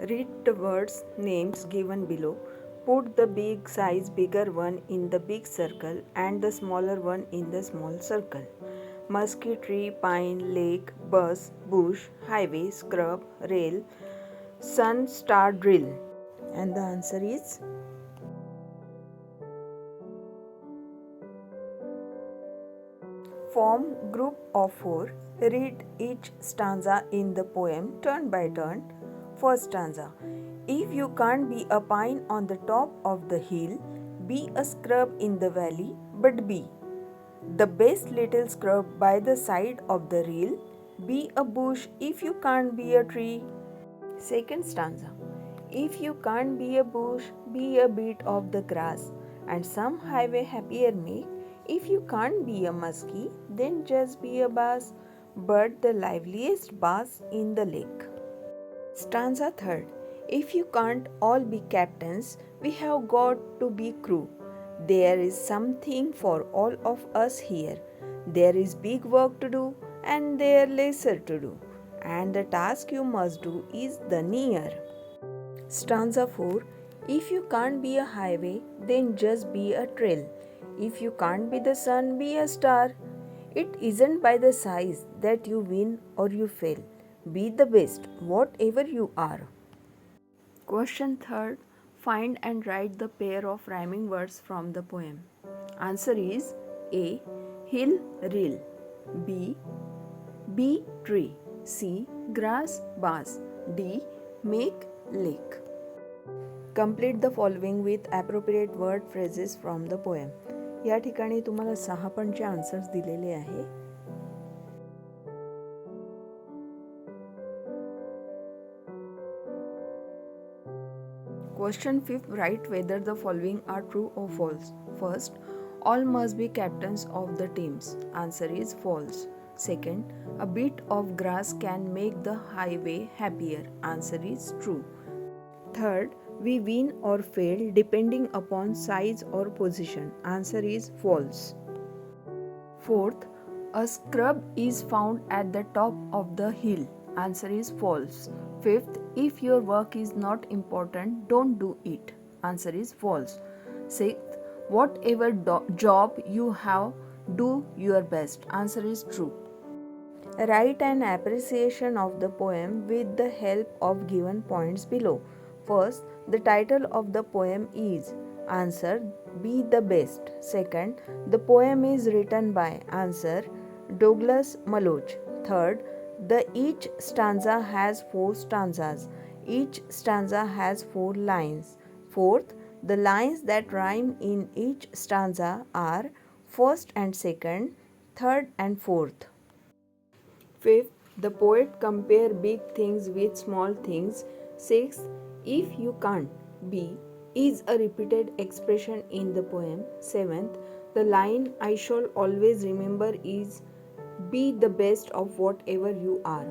Read the words names given below. Put the big size bigger one in the big circle and the smaller one in the small circle. Musky tree, pine, lake, bus, bush, highway, scrub, rail, sun, star, drill. And the answer is form group of 4. Read each stanza in the poem turn by turn. First stanza. If you can't be a pine on the top of the hill, be a scrub in the valley, but be the best little scrub by the side of the rail. Be a bush if you can't be a tree. Second stanza. If you can't be a bush, be a bit of the grass, and some highway happier make. If you can't be a muskie, then just be a bass, but the liveliest bass in the lake. Stanza third. If you can't all be captains, we have got to be crew. There is something for all of us here. There is big work to do and there lesser to do. And the task you must do is the near. Stanza 4. If you can't be a highway, then just be a trail. If you can't be the sun, be a star. It isn't by the size that you win or you fail. Be the best, whatever you are. Question 3. Find and write the pair of rhyming words from the poem. Answer is A. Hill, rill. B. Tree. C. Grass, bass. D. Make, lake. Complete the following with appropriate word phrases from the poem. या ठिकाणी तुम्हाला 6 पॉईंटचे answers दिलेले आहे. Question 5. Write whether the following are true or false. First, all must be captains of the teams. Answer is false. Second, a bit of grass can make the highway happier. Answer is true. Third, we win or fail depending upon size or position. Answer is false. Fourth, a scrub is found at the top of the hill. Answer is false. Fifth, if your work is not important, don't do it. Answer is false. Sixth, whatever job you have, do your best. Answer is true. Write an appreciation of the poem with the help of given points below. First, the title of the poem is. Answer, Be the Best. Second, the poem is written by. Answer, Douglas Malloch. Third, each stanza has 4 stanzas. Each stanza has 4 lines. Fourth, the lines that rhyme in each stanza are first and second, third and fourth. Fifth, the poet compare big things with small things. Sixth, if you can't, be is a repeated expression in the poem. Seventh, the line I shall always remember is be the best of whatever you are.